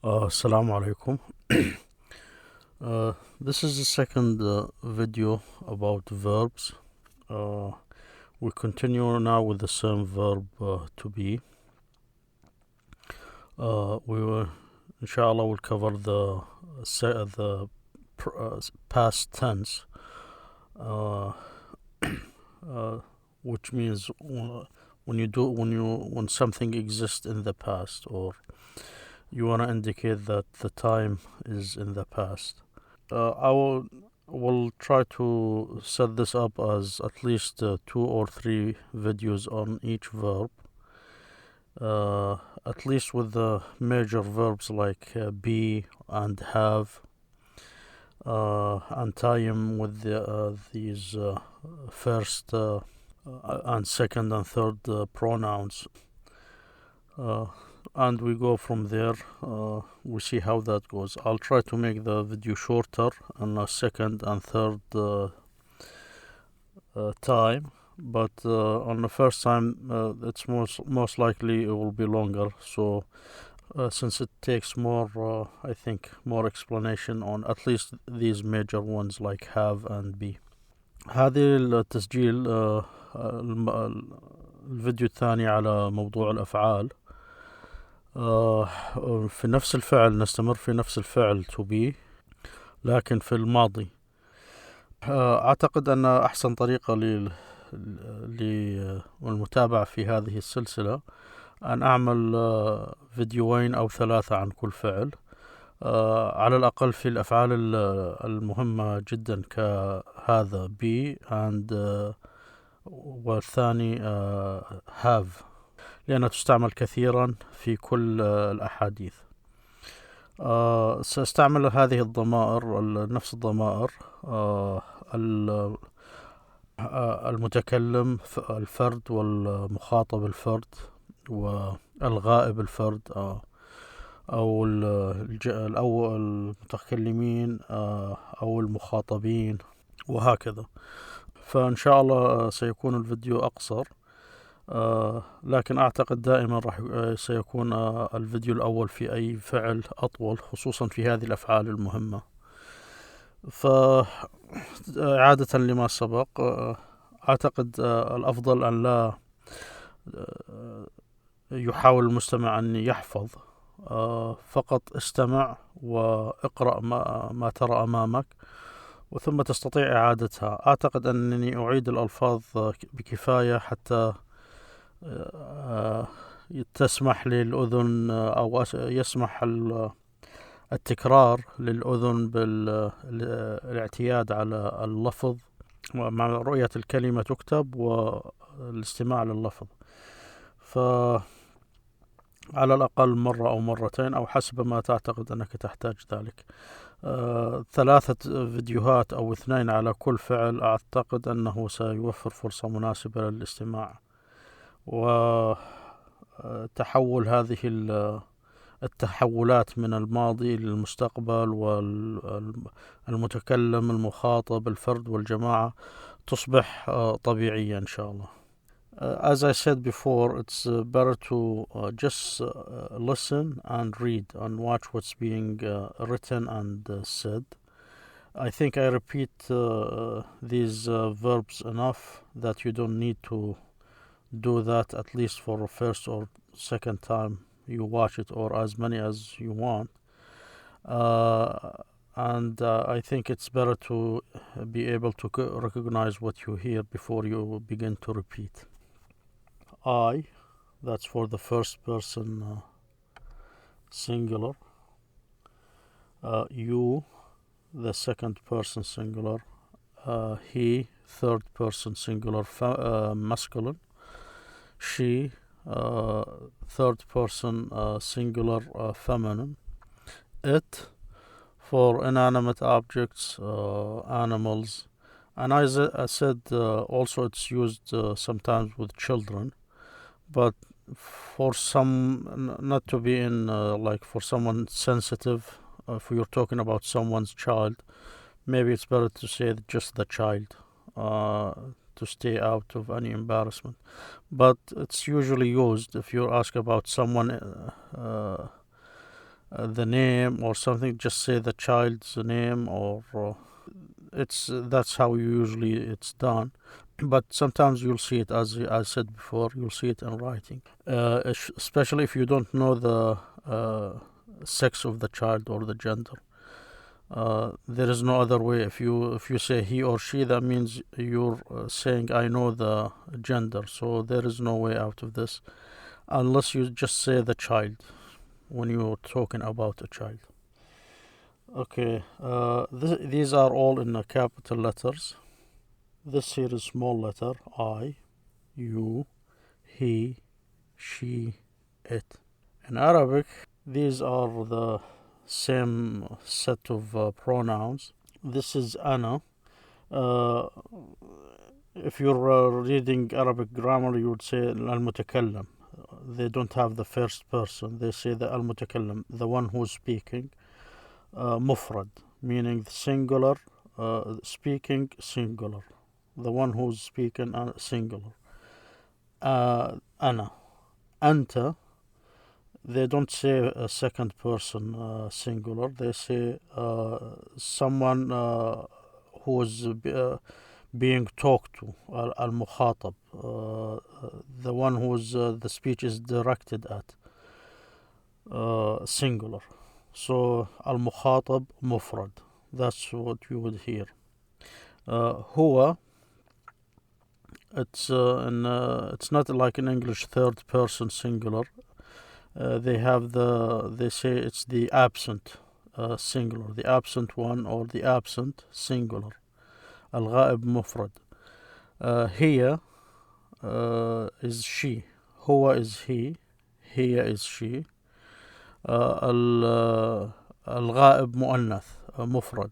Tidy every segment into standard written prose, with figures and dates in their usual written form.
Assalamu alaikum. This is the second video about verbs. We continue now with the same verb to be. We will, inshallah, will cover the past tense, which means when something exists in the past, or you want to indicate that the time is in the past. I will try to set this up as at least 2 or 3 videos on each verb, at least with the major verbs like be and have, and tie them with these first and second and third pronouns. And we go from there. We see how that goes. I'll try to make the video shorter on the second and third time, but on the first time it's most likely it will be longer. So since it takes more, I think, more explanation on at least these major ones like have and be. هذه التسجيل الفيديو الثاني على موضوع الأفعال. في نفس الفعل، نستمر في نفس الفعل to be لكن في الماضي. أعتقد أن أحسن طريقة للمتابعة في هذه السلسلة أن أعمل فيديوين أو 3 عن كل فعل، على الأقل في الأفعال المهمة جدا كهذا be and والثاني have، لأنها تستعمل كثيرا في كل الأحاديث. سأستعمل هذه الضمائر، نفس الضمائر، المتكلم الفرد، والمخاطب الفرد، والغائب الفرد، أو المتكلمين أو المخاطبين، وهكذا. فإن شاء الله سيكون الفيديو أقصر، لكن أعتقد دائما سيكون الفيديو الأول في أي فعل أطول، خصوصا في هذه الأفعال المهمة. فإعادة لما سبق، أعتقد الأفضل أن لا يحاول المستمع أن يحفظ، فقط استمع واقرأ ما ترى أمامك، وثم تستطيع إعادتها. أعتقد أنني أعيد الألفاظ بكفاية حتى تسمح للأذن، أو يسمح التكرار للأذن بالاعتياد على اللفظ مع رؤية الكلمة تكتب والاستماع لللفظ. فعلى الأقل مرة أو مرتين، أو حسب ما تعتقد أنك تحتاج ذلك. 3 فيديوهات أو 2 على كل فعل أعتقد أنه سيوفر فرصة مناسبة للاستماع وتحول هذه التحولات من الماضي للمستقبل، والمتكلم، المخاطب، الفرد، والجماعة تصبح طبيعية إن شاء الله. As I said before, it's better to just listen and read and watch what's being written and said. I think I repeat these verbs enough that you don't need to do that at least for the first or second time you watch it, or as many as you want. And I think it's better to be able to recognize what you hear before you begin to repeat. I, that's for the first person singular. You, the second person singular. He, third person singular masculine. She, third person singular feminine. It, for inanimate objects, animals. And I said also it's used sometimes with children, but for some, not to be in like for someone sensitive, if you're talking about someone's child, maybe it's better to say just the child, to stay out of any embarrassment. But it's usually used if you ask about someone the name or something, just say the child's name, or that's how usually it's done. But sometimes you'll see it, as I said before, you'll see it in writing, especially if you don't know the sex of the child or the gender. There is no other way. If you say he or she, that means you're saying I know the gender. So there is no way out of this, unless you just say the child when you're talking about a child. Okay, these are all in capital letters. This here is small letter I, you, he, she, it. In Arabic, these are the same set of pronouns. This is ana. If you're reading Arabic grammar, you would say al-mutakallam. They don't have the first person. They say the al-mutakallam, the one who's speaking. Mufrad, meaning singular, speaking singular. The one who's speaking singular. Ana. Anta. They don't say a second person singular. They say someone who is being talked to, al-mukhatab, the one whose the speech is directed at, singular. So al-mukhatab mufrad. That's what you would hear. Huwa. It's not like in English third person singular. They say it's the absent singular, the absent one, or the absent singular. Al-ghaib mufrad. Hiya is she. Huwa is he. Hiya is she. Al-ghaib mu'annath mufrad.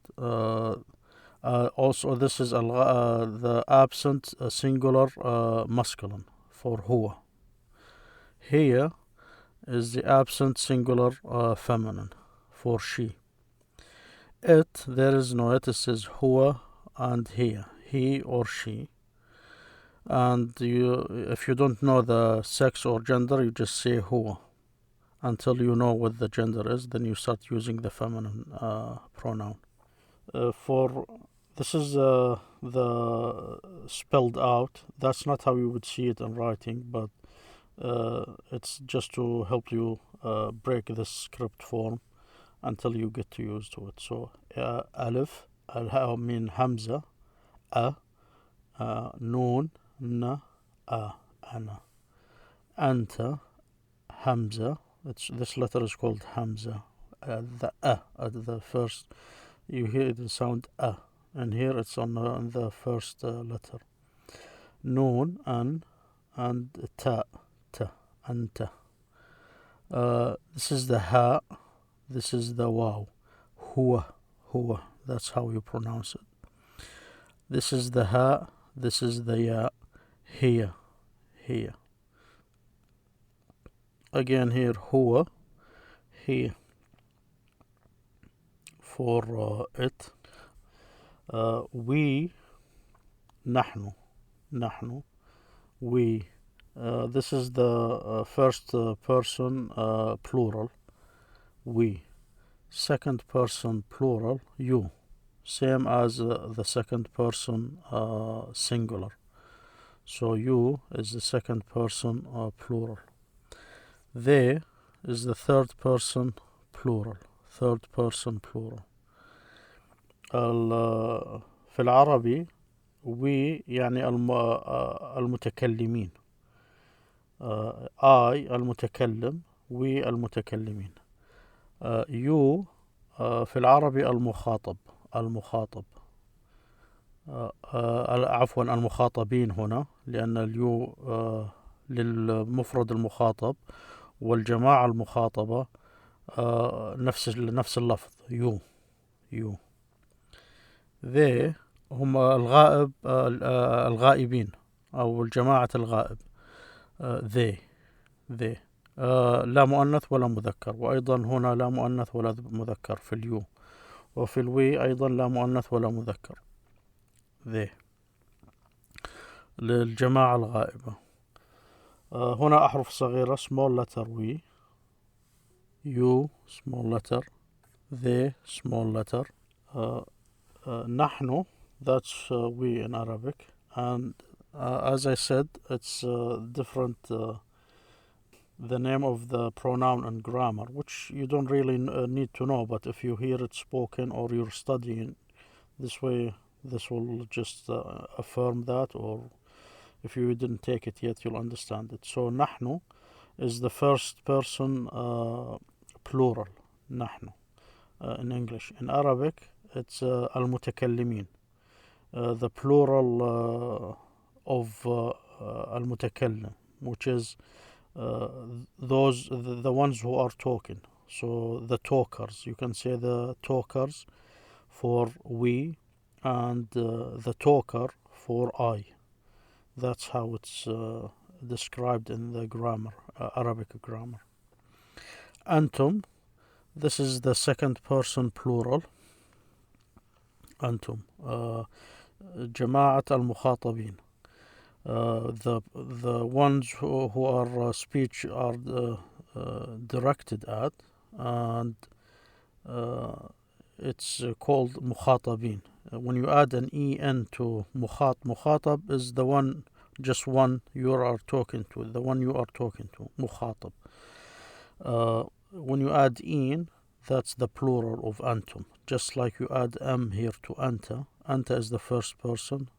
Also, this is the absent singular masculine for huwa. Hiya is the absent singular feminine for she. It, there is no it. It says huwa and hiya, he or she. And if you don't know the sex or gender, you just say huwa until you know what the gender is. Then you start using the feminine pronoun. This is the spelled out. That's not how you would see it in writing, but it's just to help you break this script form until you get used to it. So alif, mean hamza, noon, na, ana. Anta, hamza. This letter is called hamza. The at the first, you hear the sound and here it's on the first letter. Noon, an, and ta, anta. This is the ha, this is the waw. Huwa, that's how you pronounce it. This is the ha, this is the ya. Here. Again here, huwa, here. For it. We, nahnu, we. This is the first person plural, we. Second person plural, you. Same as the second person singular. So you is the second person plural. They is the third person plural. في العربي we يعني المتكلمين. I المتكلم, we المتكلمين. You في العربي المخاطب. عفوا المخاطبين هنا, لأن اليو للمفرد المخاطب والجماعة المخاطبة نفس اللفظ you. They هم الغائبين أو الجماعة الغائب. They لا مؤنث ولا مذكر, وأيضا هنا لا مؤنث ولا مذكر في اليو, وفي الوي أيضا لا مؤنث ولا مذكر. They للجماعة الغائبة. هنا أحرف صغيرة small letter we, you small letter, they small letter, نحن, that's we in Arabic, and as I said, it's different, the name of the pronoun and grammar, which you don't really need to know, but if you hear it spoken or you're studying this way, this will just affirm that, or if you didn't take it yet, you'll understand it. So نحن is the first person plural, نحن, in English. In Arabic, it's المتكلمين, the plural of المتكلم, which is those, the ones who are talking. So the talkers, you can say the talkers for we, and the talker for I. That's how it's described in the grammar, Arabic grammar. أنتم, this is the second person plural. أنتم, جماعة المخاطبين, the ones who are speech are directed at, and it's called مخاطبين. When you add an en to مخاطب is the one, just one you are talking to, the one you are talking to, مخاطب. When you add in, that's the plural of أنتم, just like you add here to أنت is the first person.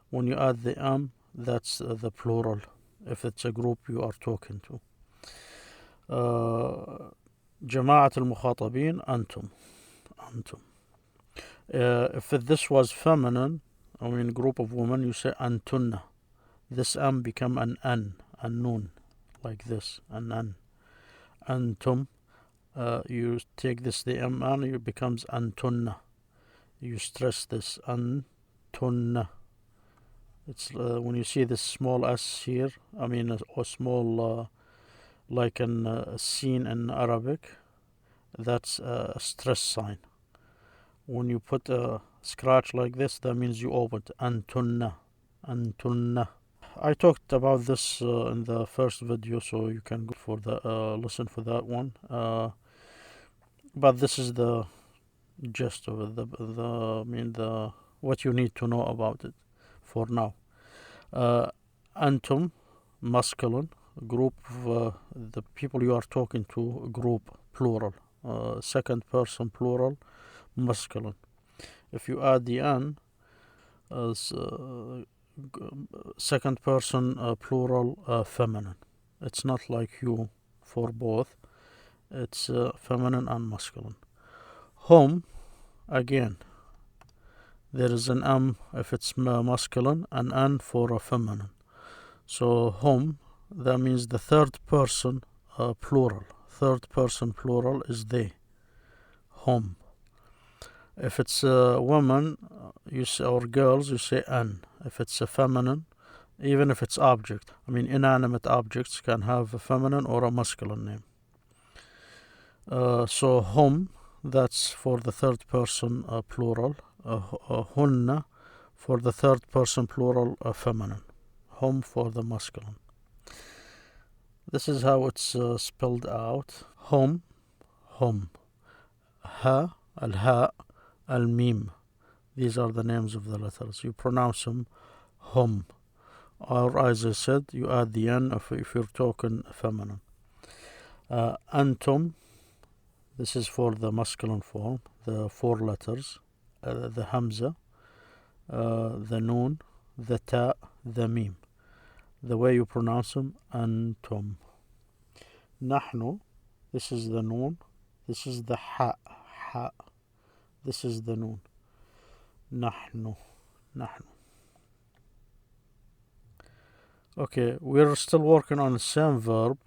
When you add the that's the plural, if it's a group you are talking to. جماعة المخاطبين أنتم. If this was feminine, I mean group of women, you say أنتن. This become an nun, like this, an. أنتم, you take this, the and it becomes أنتن. You stress this, أنتن. It's when you see this small s here, I mean a small like a scene in Arabic, that's a stress sign. When you put a scratch like this, that means you opened. أنتن. I talked about this in the first video, so you can go for the listen for that one. But this is the gist of it. The what you need to know about it for now. أنتم, masculine, group of the people you are talking to, group, plural, second person plural, masculine. If you add the an as second person plural, feminine. It's not like you for both. It's feminine and masculine. Home, again, there is an if it's masculine, and an for a feminine. So home, that means the third person plural. Third person plural is they. Home. If it's a woman, you say, or girls, you say an. If it's a feminine, even if it's object, I mean inanimate objects can have a feminine or a masculine name. So home, that's for the third person plural. Hunna for the third person plural, feminine. Home for the masculine. This is how it's spelled out. Home. Ha, al-ha, al-mim. These are the names of the letters. You pronounce them hum. Or as I said, you add the n if you're talking feminine. Antum, this is for the masculine form, the four letters, the hamza, the noon, the ta, the mim. The way you pronounce them, antum. Nahnu, this is the noon, this is the ha. This is the noon. Nahnu. Okay, we're still working on the same verb.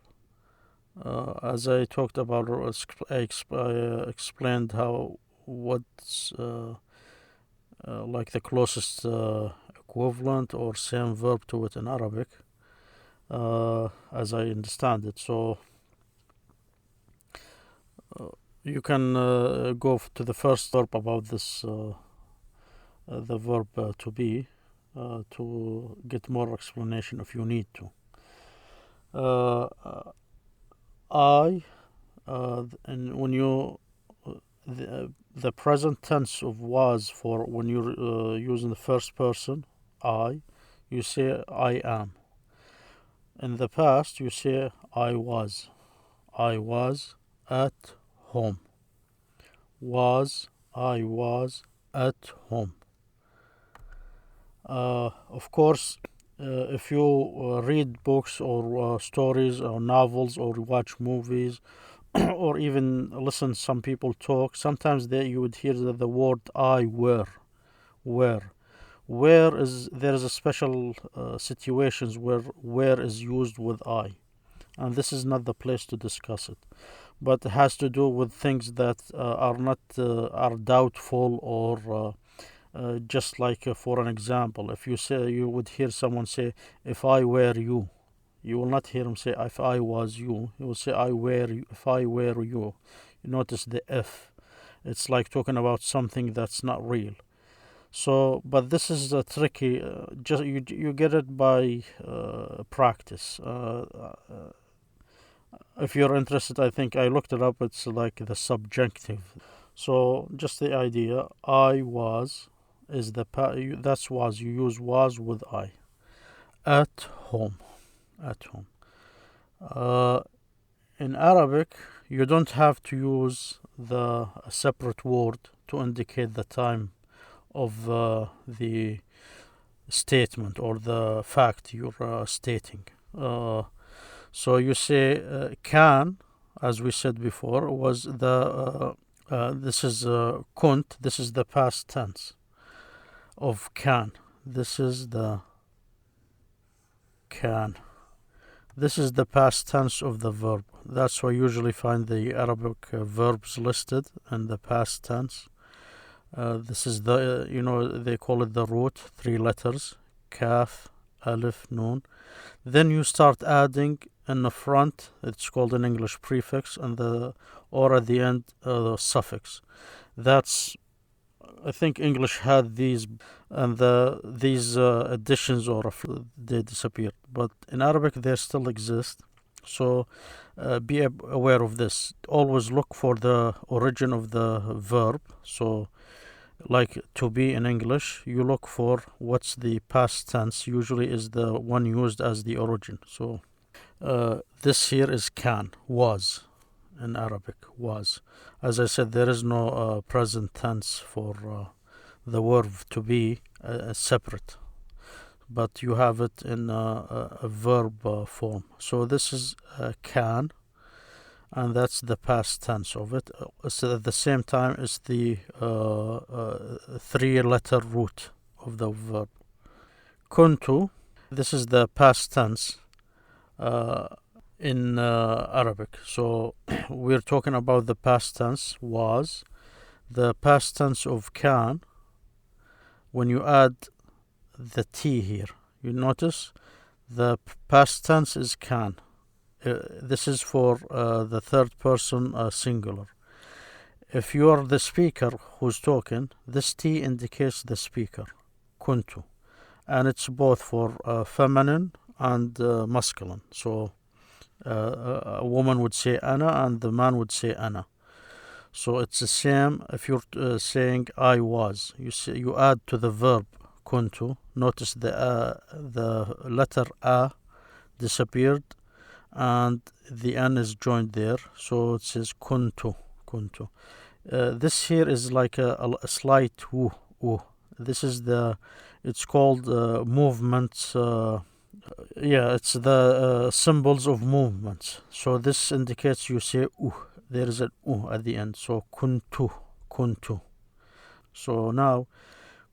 As I talked about, I explained what's like the closest equivalent or same verb to it in Arabic, as I understand it. So you can go to the first verb about this, the verb to be, to get more explanation if you need to. I, and when you the present tense of was, for when you're using the first person, I, you say I am. In the past, you say I was. I was at home. I was at home. Of course, if you read books or stories or novels or watch movies or even listen to some people talk, sometimes you would hear the word I were. Where is there is a special situations where is used with I, and this is not the place to discuss it, but it has to do with things that are not are doubtful or just like for an example, if you would hear someone say, if I were you, you will not hear him say if I was you. He will say if I were you. You notice the if. It's like talking about something that's not real. So, but this is tricky. Just you get it by practice. If you're interested, I think I looked it up. It's like the subjunctive. So just the idea. I was is that's was. You use was with I. At home. At home. In Arabic, you don't have to use the separate word to indicate the time of the statement or the fact you're stating. So you say can, as we said before, was this is kunt. This is the past tense of can. This is the can. This is the past tense of the verb. That's why you usually find the Arabic verbs listed in the past tense. This is the, they call it the root, 3 letters, kaf, alif, noon. Then you start adding in the front, it's called in English prefix, and or at the end, the suffix. That's, I think English had these, and these additions they disappeared. But in Arabic, they still exist. So be aware of this. Always look for the origin of the verb. So like to be in English, you look for what's the past tense, usually is the one used as the origin. So this here is can, was in Arabic, was. As I said, there is no present tense for the verb to be separate, but you have it in a verb form. So this is can, and that's the past tense of it. So at the same time, it's the 3-letter root of the verb. Kuntu, this is the past tense in Arabic. So we're talking about the past tense was. The past tense of can, when you add the T here, you notice the past tense is can. This is for the third person singular. If you are the speaker who's talking, this T indicates the speaker, kuntu. And it's both for feminine and masculine. So a woman would say ana and the man would say ana. So it's the same if you're saying I was. You add to the verb kuntu. Notice the letter a disappeared and the n is joined there, so it says kuntu. This here is like a slight woo. This is it's called movements. It's the symbols of movements. So this indicates you say there is an at the end. So kuntu. So now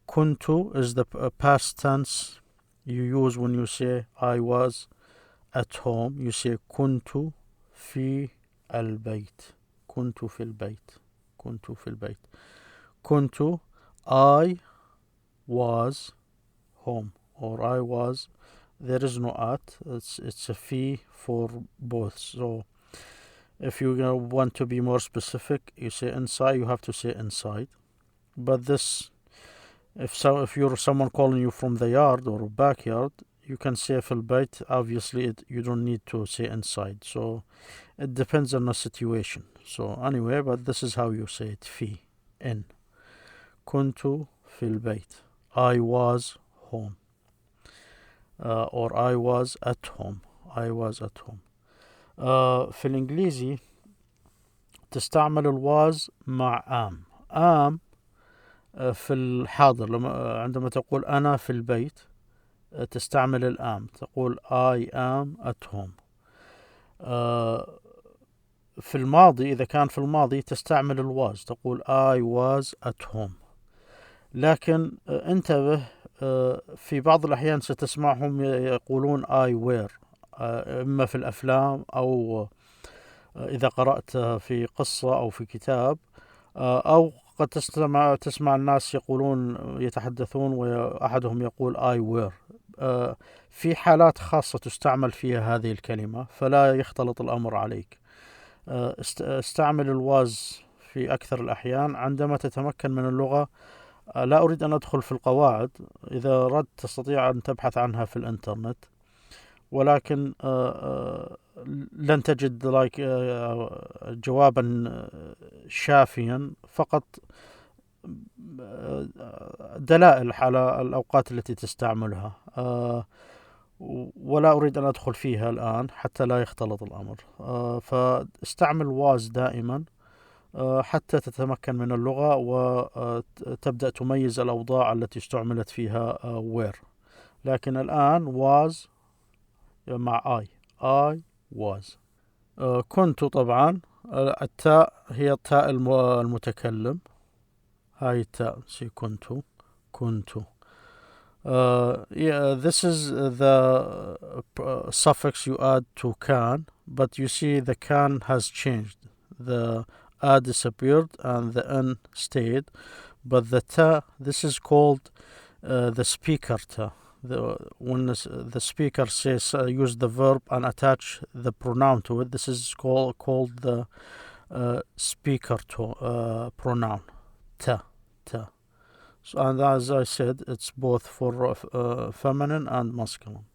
kuntu is the past tense you use when you say I was at home. You say kuntu fi al-bayt. Kuntu fi al-bayt. Kuntu, I was home, or I was. There is no at. It's a fi for both. So if you want to be more specific, you say inside. You have to say inside. But this, if you're someone calling you from the yard or backyard, you can say fil bayt. Obviously, you don't need to say inside. So it depends on the situation. So anyway, but this is how you say it. في in. كنت في البيت. I was home. Or I was at home. I was at home. في الانجليزي تستعمل الواز مع am في الحاضر. عندما تقول أنا في البيت تستعمل الام، تقول I am at home. في الماضي إذا كان في الماضي تستعمل الواز، تقول I was at home. لكن انتبه، في بعض الأحيان ستسمعهم يقولون I were، إما في الأفلام أو إذا قرأت في قصة أو في كتاب، أو قد تسمع الناس يقولون يتحدثون وأحدهم يقول I were. في حالات خاصة تستعمل فيها هذه الكلمة، فلا يختلط الأمر عليك. استعمل الواز في أكثر الأحيان عندما تتمكن من اللغة. لا أريد أن أدخل في القواعد، إذا أردت تستطيع أن تبحث عنها في الإنترنت، ولكن لن تجد جوابا شافيا، فقط دلائل على الأوقات التي تستعملها، ولا أريد أن أدخل فيها الآن حتى لا يختلط الأمر. فاستعمل واز دائما حتى تتمكن من اللغة وتبدأ تميز الأوضاع التي استعملت فيها where. لكن الآن was مع I was. كنت طبعا التاء هي التاء المتكلم، هاي التاء سي كنت. This is the suffix you add to can, but you see the can has changed. The a disappeared and the n stayed, but the ta, this is called the speaker ta. When the speaker says use the verb and attach the pronoun to it, this is called the speaker pronoun ta. So, and as I said, it's both for feminine and masculine.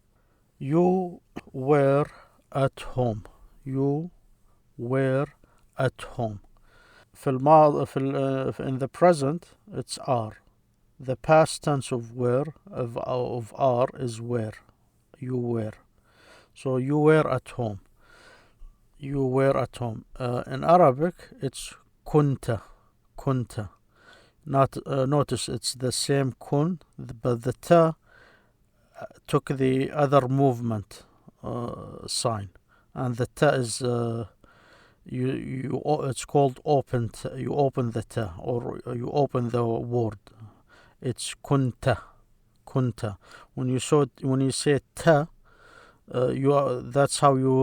You were at home. You were at home. In the present, it's are. The past tense of were, of are, is were. You were. So you were at home. You were at home. In Arabic, it's kunta. Notice it's the same kun, but the ta took the other movement sign, and the ta is it's called open. You open the ta, or you open the word. It's kunta. When you say ta, that's how you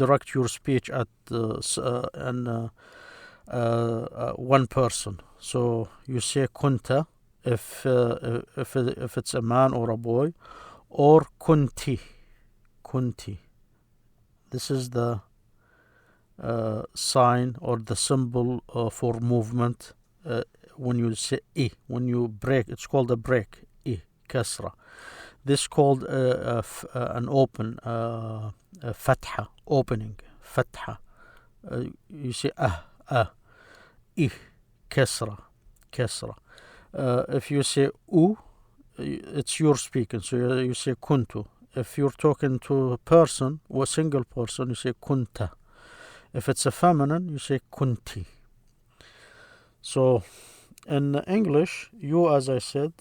direct your speech at one person. So you say kunta if it's a man or a boy, or kunti. This is the sign or the symbol for movement. When you say when you break, it's called a break. Kasra. This is called an open, fatha, opening, fatha. You say kasra. If you say it's your speaking, so you say kuntu. If you're talking to a person or a single person, you say kunta. If it's a feminine, you say kunti. So in English, you, as I said,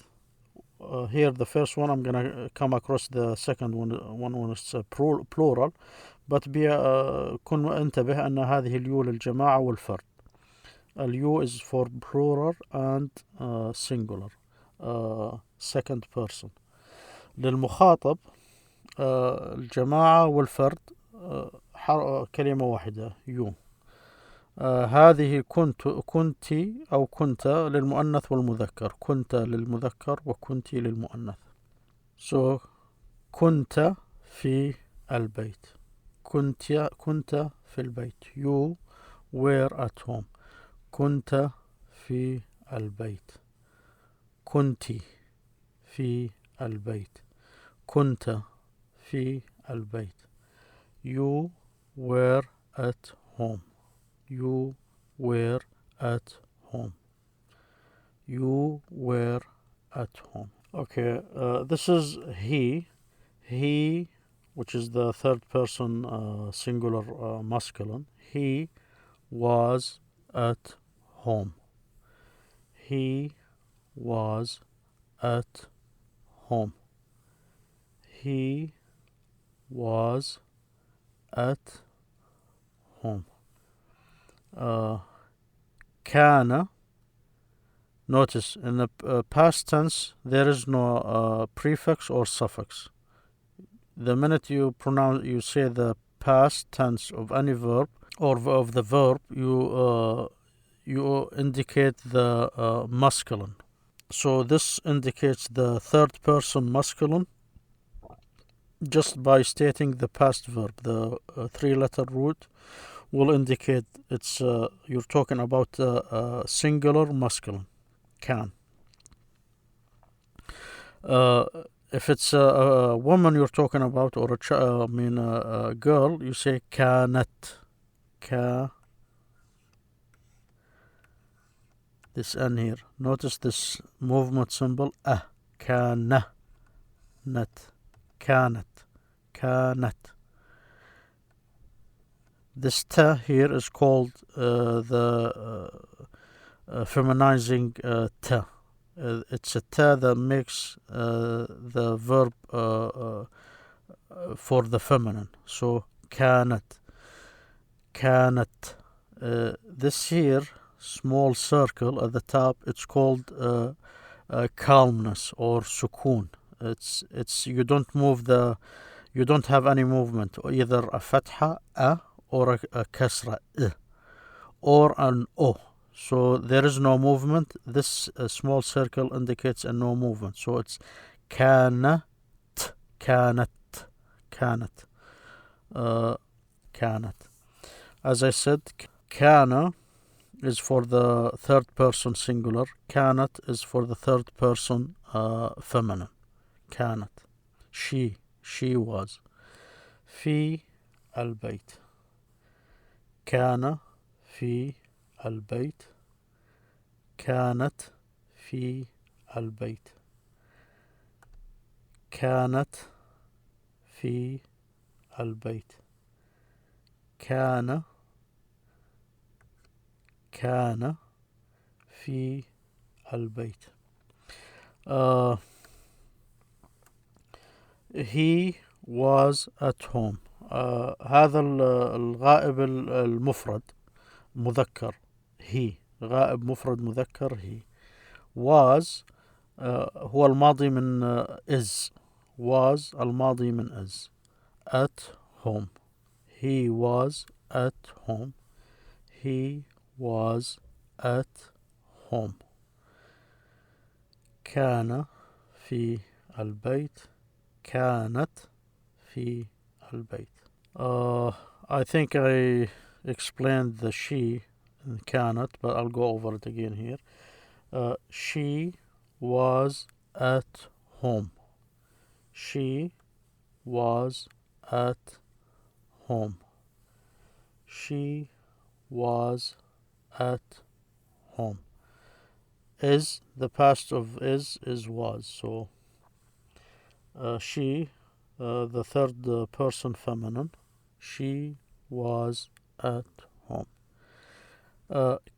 here the first one, I'm gonna come across the second one when it's plural, but كن انتبه أن هذه اليو للجماعة والفرد. اليو is for plural and singular, second person. للمخاطب الجماعة والفرد كلمة واحدة يو. هذه كنتي أو كنت للمؤنث والمذكر، كنت للمذكر وكنتي للمؤنث. So كنت في البيت، كنت في البيت. You were at home. كنت في البيت. كنتي في البيت. كنت في البيت. You were at home. You were at home. You were at home. Okay, this is he. He, which is the third person singular masculine. He was at home. He was at home. He was at home. كان. Notice in the past tense there is no prefix or suffix. The minute you say the past tense of any verb or of the verb, you indicate the masculine. So this indicates the third person masculine just by stating the past verb. The three-letter root will indicate it's you're talking about singular masculine. Can. If it's a woman you're talking about, or a girl, you say كانت. This N here. Notice this movement symbol. كانت. كانت. This ta here is called the feminizing ta. It's a ta that makes the verb for the feminine. So كانت. This here small circle at the top, it's called calmness or sukun. It's you don't have any movement, either a fatha or a kasra or an o. So there is no movement. This small circle indicates a no movement. So it's كانت. As I said, كان is for the third person singular. كانت is for the third person feminine. كانت. She was. في البيت. كان في البيت. كانت في البيت. كانت في البيت. كان في البيت. He was at home. هذا الغائب المفرد مذكر. he. غائب مفرد مذكر he. was هو الماضي من is. was الماضي من is. at home. He was at home. He was at home. كان في البيت. كانت في البيت. I think I explained the she and كانت, but I'll go over it again here. She was at home. She was at home. She was at home. Is, the past of is was. So she, the third person feminine, she was at home.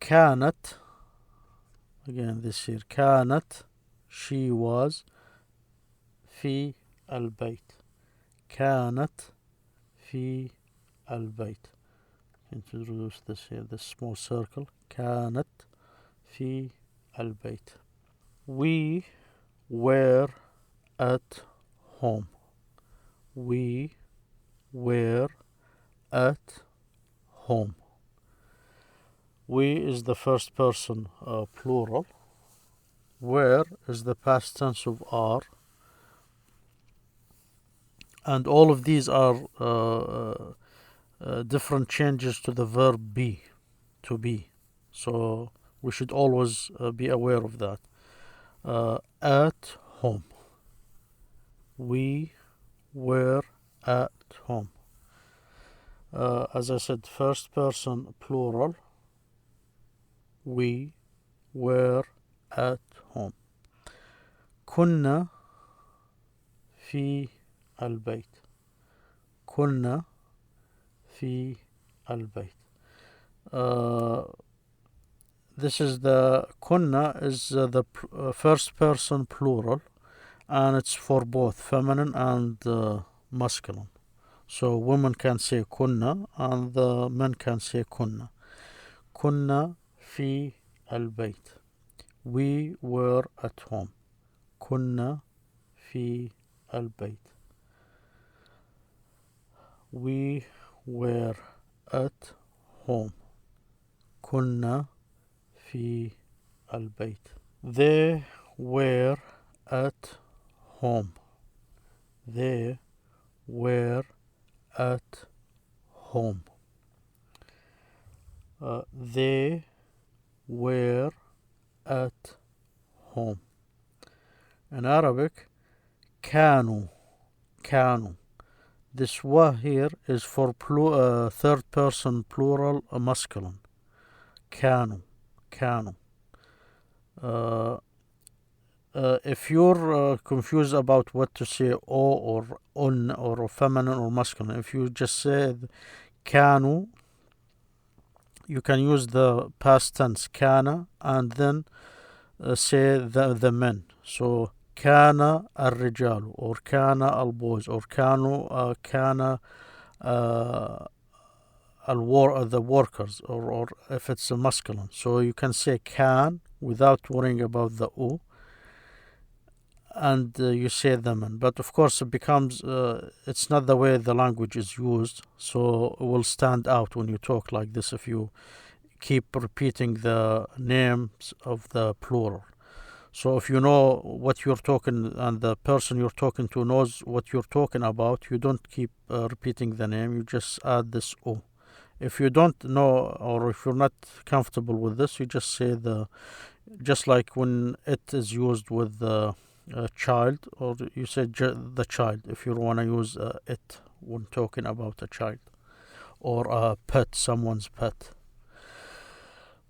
كانت, again this here, كانت, she was في البيت. كانت في البيت. Introduce this here, this small circle. كانت في البيت. We were at home. We were at home. We is the first person plural. Were is the past tense of are. And all of these are different changes to the verb be, to be. So we should always be aware of that. At home. We were at home. as I said, first person plural. We were at home. كنا في البيت. كنا في البيت. This is the كنا is the first person plural, and it's for both feminine and masculine. So women can say كنا and the men can say كنا. كنا في البيت. We were at home. كنا في البيت. We were at home. كنا في البيت. They were at home. They were at home. They were at home. In Arabic, كانوا. كانوا. This wa here is for third person plural masculine. كانوا. كانوا. If you're confused about what to say, o or on or feminine or masculine, if you just say كانوا, you can use the past tense كان and then say the men. So كان الرجال or كان البوز or كانوا كان the workers, or if it's a masculine. So you can say can without worrying about the o, and you say the men. But of course it becomes it's not the way the language is used, so it will stand out when you talk like this if you keep repeating the names of the plural. So if you know what you're talking and the person you're talking to knows what you're talking about, you don't keep repeating the name, you just add this o. If you don't know, or if you're not comfortable with this, you just say just like when it is used with the child, or you say the child if you want to use it when talking about a child, or a pet, someone's pet.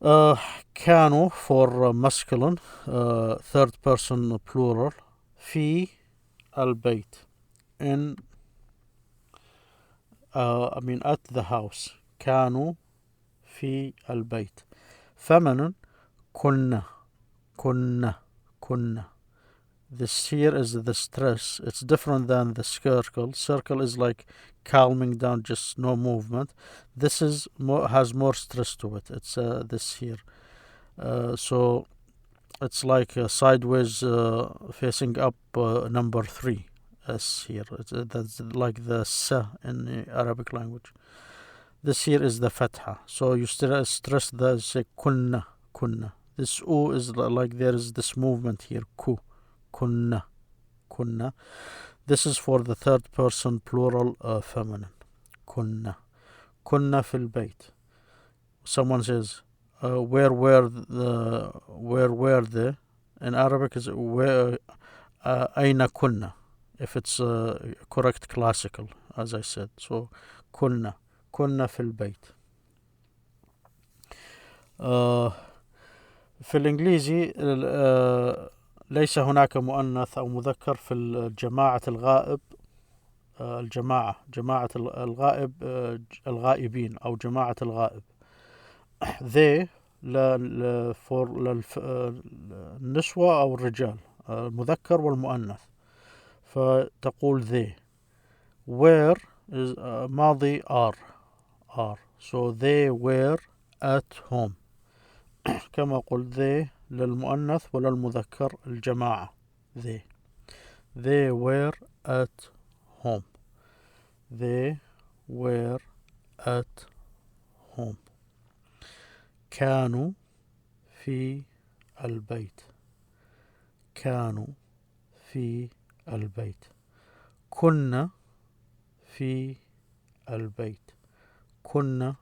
كانوا for masculine, third person plural. في البيت, in at the house. كانوا في البيت. Feminine, كنا. كنا. كنا. This here is the stress. It's different than the circle. Circle is like calming down, just no movement. This is has more stress to it. It's this here. So it's like sideways facing up number 3. S here. That's like the sa in the Arabic language. This here is the fatha. So you stress the say kunna. Kunna. This u is like there is this movement here. Ku. Kunna. Kunna. This is for the third person plural feminine. Kunna. Kunna fil bayt. Someone says, where were they? In Arabic is where aina kunna, if it's correct classical, as I said. So kunna. كنا في البيت. في الانجليزي ليس هناك مؤنث أو مذكر في الجماعة الغائب. جماعة الغائب، الغائبين أو جماعة الغائب. they for النسوة أو الرجال، المذكر والمؤنث، فتقول they. where is ماضي are. So they were at home. كما قلت they للمؤنث وللمذكر الجماعة. They were at home. They were at home. كانوا في البيت. كانوا في البيت. كنا في البيت. كنا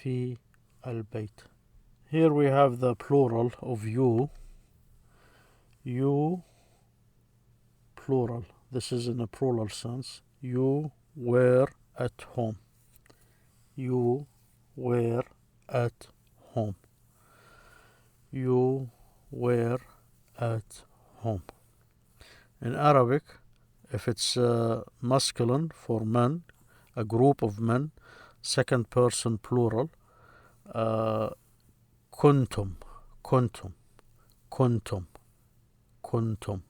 في البيت. Here we have the plural of you. You, plural. This is in a plural sense. You were at home. you were at home. You were at home. In Arabic, if it's masculine for men, a group of men, second person plural, kuntum, kuntum, kuntum, kuntum.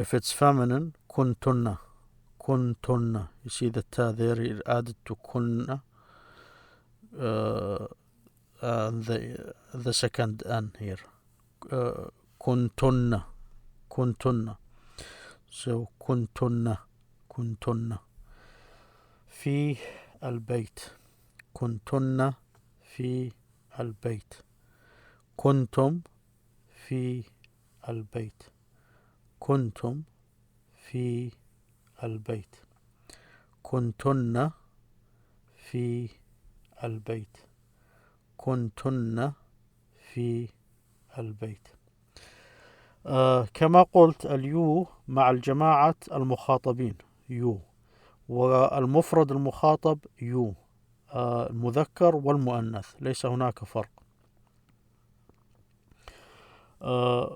If it's feminine, kuntunna, kuntunna. You see the ta there, it added to kunna, and the second n here. Kuntunna, kuntunna. So kuntunna, kuntunna. في البيت. كنتن في البيت. كنتم في البيت. كنتم في البيت. كنتن في البيت. كنتن في البيت. كما قلت اليو مع الجماعة المخاطبين يو، والمفرد المخاطب يو، المذكر والمؤنث ليس هناك فرق.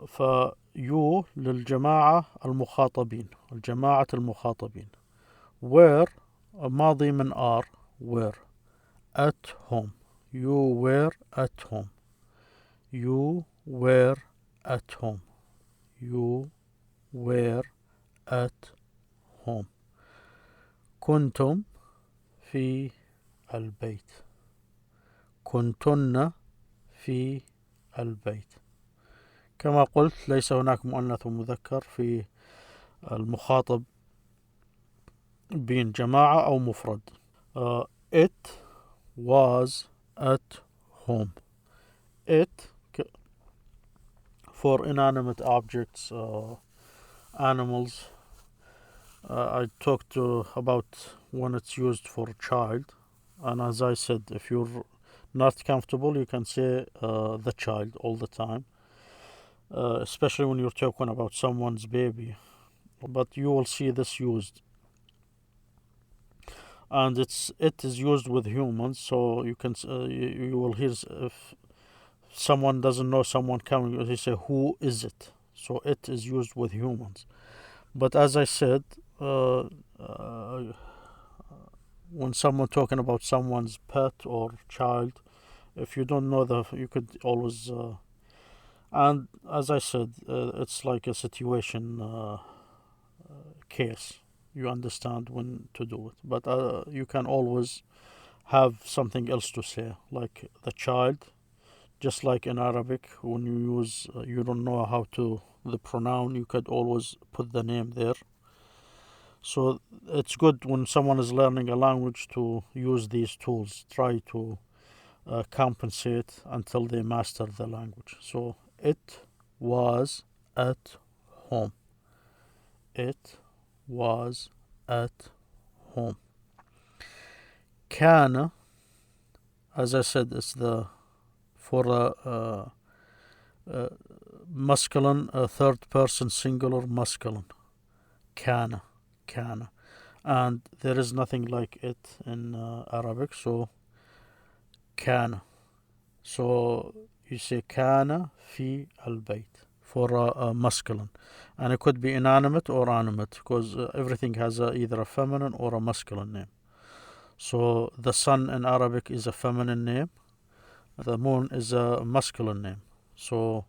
فيو للجماعة المخاطبين، الجماعة المخاطبين. were ماضي من are were. at home you were at home. You were at home. You were at home. كنتم في البيت. كنتن في البيت. كما قلت ليس هناك مؤنث ومذكر في المخاطب بين جماعة أو مفرد. It was at home. It for inanimate objects, animals. I talked about when it's used for a child, and as I said, if you're not comfortable, you can say the child all the time, especially when you're talking about someone's baby. But you will see this used, and it is used with humans, so you can you will hear if someone doesn't know someone coming, they say who is it. So it is used with humans. But as I said, when someone talking about someone's pet or child, if you don't know you could always and as I said, it's like a situation case. You understand when to do it, but you can always have something else to say, like the child. Just like in Arabic, when you use you don't know how to the pronoun, you could always put the name there. So it's good when someone is learning a language to use these tools. Try to compensate until they master the language. So it was at home. It was at home. كان, as I said, it's the for masculine, third person singular masculine. كان. كان, and there is nothing like it in Arabic, so كان. So you say كان في البيت for masculine, and it could be inanimate or animate, because everything has either a feminine or a masculine name. So the sun in Arabic is a feminine name, the moon is a masculine name, so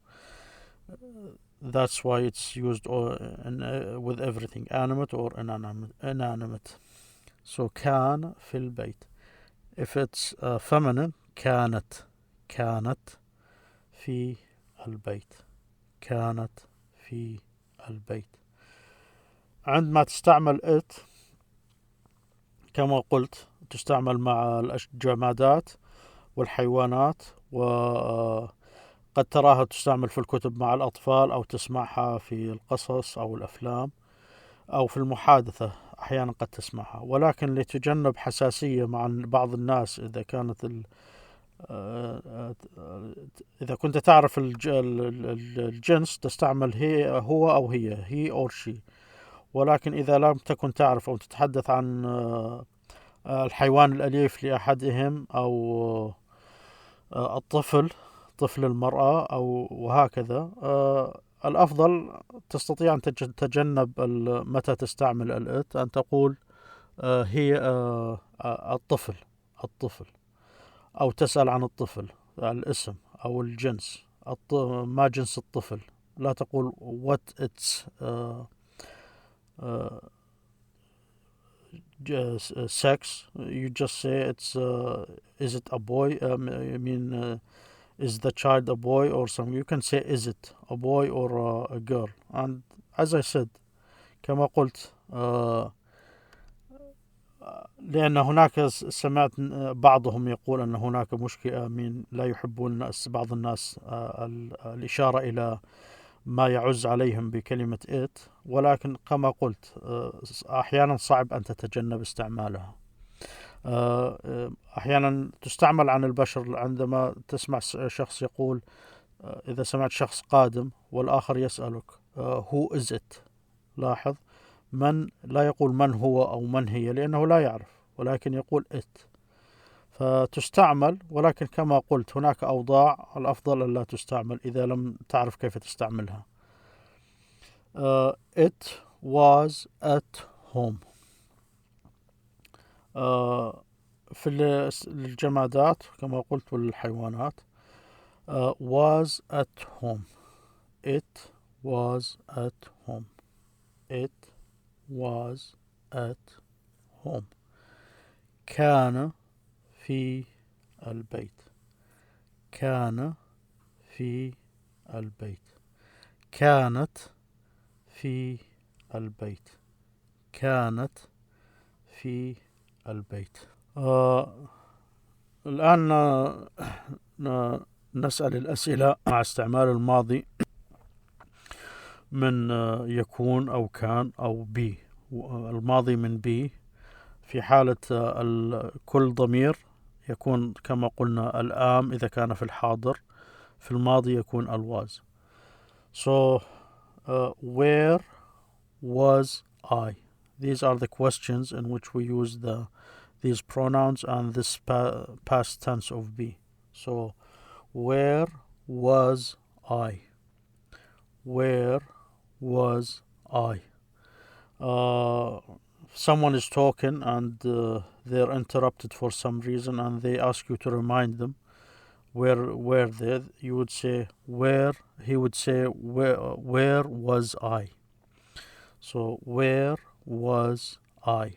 that's why it's used with everything, animate or inanimate. So كان في البيت. If it's feminine, كانت. كانت في البيت. كانت في البيت. عندما تستعمل it كما قلت تستعمل مع الجمادات والحيوانات، وقد تراها تستعمل في الكتب مع الأطفال، أو تسمعها في القصص أو الأفلام، أو في المحادثة أحيانا قد تسمعها. ولكن لتجنب حساسية مع بعض الناس، إذا كنت تعرف الجنس تستعمل هو أو هي or she. ولكن إذا لم تكن تعرف أو تتحدث عن الحيوان الأليف لأحدهم، أو الطفل، طفل المرأة، أو وهكذا. الأفضل تستطيع أن تتجنب متى تستعمل الإت، أن تقول هي الطفل، الطفل، أو تسأل عن الطفل، الاسم أو الجنس، ما جنس الطفل. لا تقول what its sex. You just say it's is it a boy, is the child a boy or something. You can say is it a boy or a girl. And as I said, كما قلت، لأن هناك سمعت بعضهم يقول أن هناك مشكلة من لا يحبون بعض الناس الإشارة إلى ما يعز عليهم بكلمة it، ولكن كما قلت أحيانا صعب أن تتجنب استعمالها. أحيانا تستعمل عن البشر عندما تسمع شخص يقول، إذا سمعت شخص قادم والآخر يسألك who is it، لاحظ من لا يقول من هو أو من هي، لأنه لا يعرف، ولكن يقول it، فتستعمل. ولكن كما قلت هناك أوضاع الأفضل أن لا تستعمل إذا لم تعرف كيف تستعملها. It was at home. في الجمادات كما قلت والحيوانات was at home. It was at home. It was at home. كان في البيت. كان في البيت. كانت في البيت. كانت في البيت. الآن نسأل الأسئلة مع استعمال الماضي من يكون أو كان أو بي. الماضي من بي في حالة كل ضمير يكون كما قلنا الآم إذا كان في الحاضر، في الماضي يكون الواز. So where was I? These are the questions in which we use these pronouns and this past tense of be. So where was I? Where was I? Someone is talking and they're interrupted for some reason, and they ask you to remind them where they. You would say where. He would say where was I? So where was I?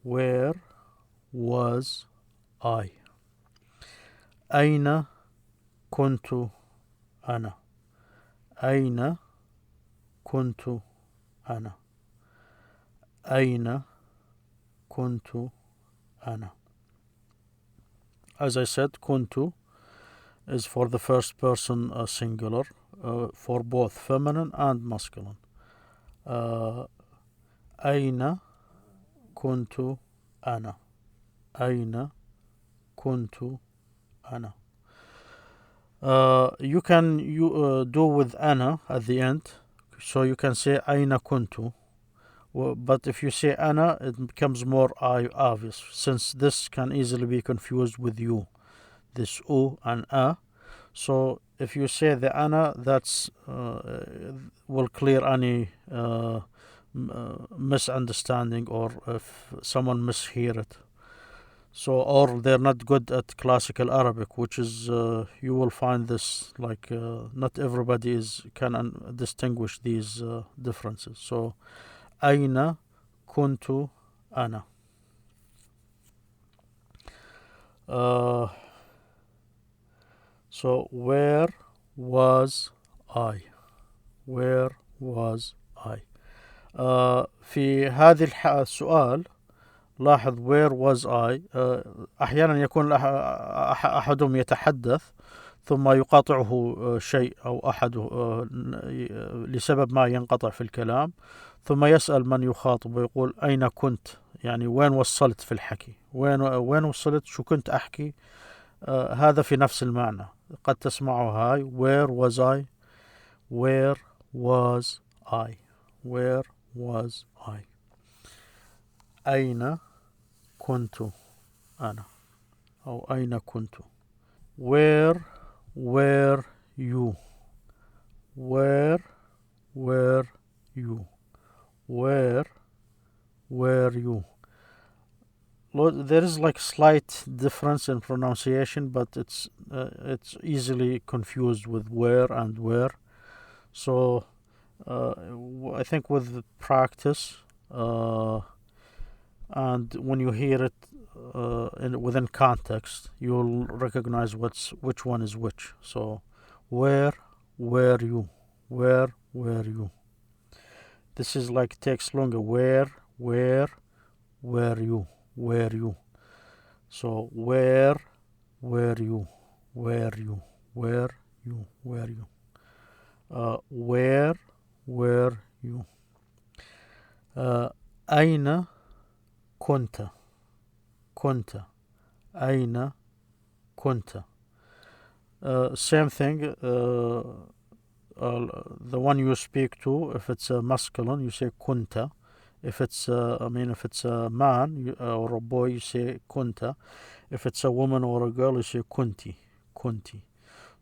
Where was I? أين كنت أنا؟ أين كنت أنا؟ أين كنت أنا? As I said, كنت is for the first person singular, for both feminine and masculine. أين كنت أنا؟ أين كنت أنا? You can do with أنا at the end, so you can say أين كنت. But if you say أنا, it becomes more obvious, since this can easily be confused with you, this U and A. So if you say the أنا, that's will clear any misunderstanding, or if someone mishear it. So, or they're not good at classical Arabic, which is you will find this like not everybody can distinguish these differences. So أين كنت أنا? So where was I? Where was I? في هذه السؤال لاحظ where was I. أحيانا يكون أحدهم يتحدث ثم يقاطعه شيء أو أحد لسبب ما ينقطع في الكلام، ثم يسأل من يخاطب ويقول أين كنت، يعني وين وصلت في الحكي، وين وصلت، شو كنت أحكي. هذا في نفس المعنى. قد تسمعه هاي where was I. Where was I. Where was I. أين كنت أنا أو أين كنت. where were you where were you where were you. There is like slight difference in pronunciation, but it's easily confused with where and where. So I think with practice and when you hear it within context, you'll recognize which one is which. So where were you, where were you. This is like takes longer. Where were you, were you. So where were you, were you, where you, where you. Where were you. أين كنت كنت أين كنت. Same thing. The one you speak to, if it's a masculine, you say كنت. If it's if it's a man or a boy, you say كنت. If it's a woman or a girl, you say كنتي كنتي.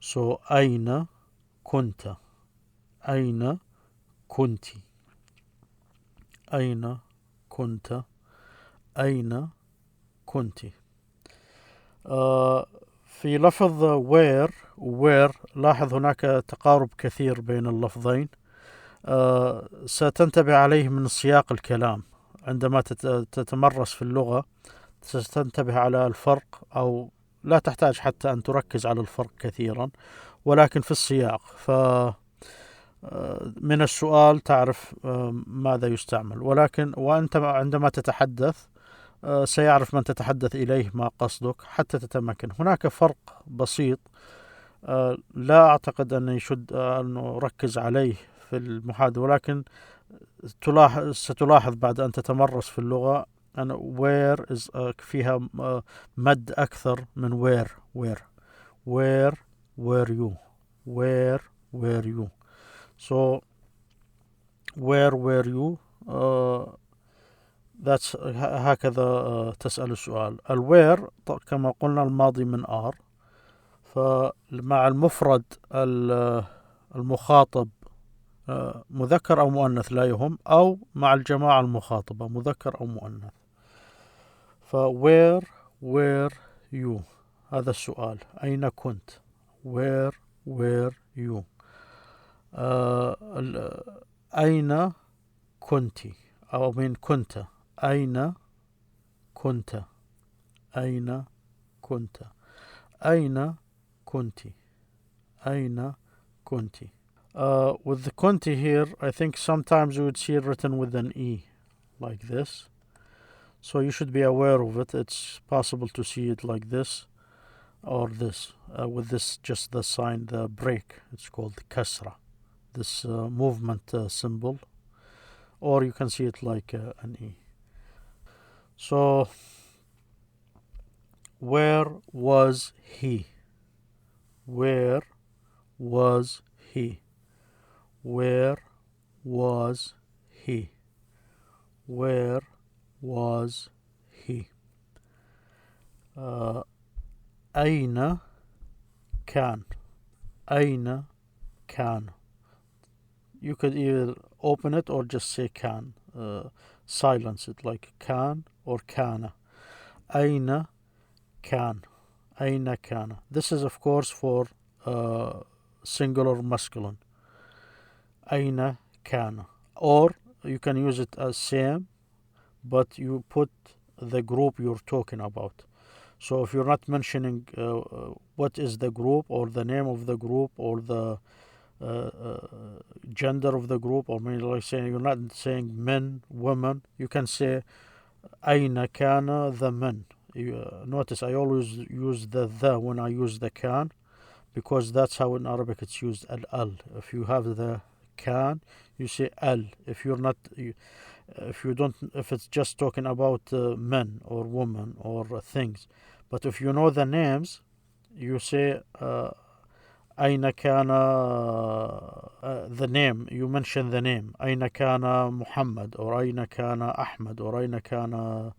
So أين كنت أين كنتي أين كنت أين كنتي. في لفظ where لاحظ هناك تقارب كثير بين اللفظين. ستنتبه عليه من سياق الكلام. عندما تتمرس في اللغة ستنتبه على الفرق، أو لا تحتاج حتى أن تركز على الفرق كثيرا، ولكن في السياق من السؤال تعرف ماذا يستعمل. ولكن وأنت عندما تتحدث سيعرف من تتحدث إليه ما قصدك حتى تتمكن. هناك فرق بسيط لا أعتقد أن نركز عليه في المحادثة، ولكن ستلاحظ بعد أن تتمرس في اللغة أن where فيها مد أكثر من where were you where were you. So where were you. that's هكذا تسأل السؤال. الوير كما قلنا الماضي من are، فمع المفرد المخاطب مذكر أو مؤنث لا يهم، أو مع الجماعة المخاطبة مذكر أو مؤنث. where were you هذا السؤال. أين كنت. where were you. أين كنتِ أو من كنت. أين كنت أين كنت أين كنتِ أين كنتِ. With the كنتِ here, I think sometimes you would see it written with an E like this, so you should be aware of it. It's possible to see it like this or this, with this just the sign, the break, it's called kasra, this movement symbol, or you can see it like an E. So where was he. Where was he. Where was he. Where was he. أين كان. أين كان. You could either open it or just say can. Silence it like can or كان. أين كان. أين كان. This is of course for singular masculine. أين كان. Or you can use it as same, but you put the group you're talking about. So if you're not mentioning what is the group or the name of the group or the gender of the group, or maybe like saying you're not saying men, women, you can say أين كان the men. Notice I always use the when I use the can, because that's how in Arabic it's used, al. If you have the can, you say al. If you're not, if you don't, if it's just talking about men or women or things, but if you know the names, you say أين كان the name, you mention the name. أين كان محمد, or أين كان أحمد, or أين كان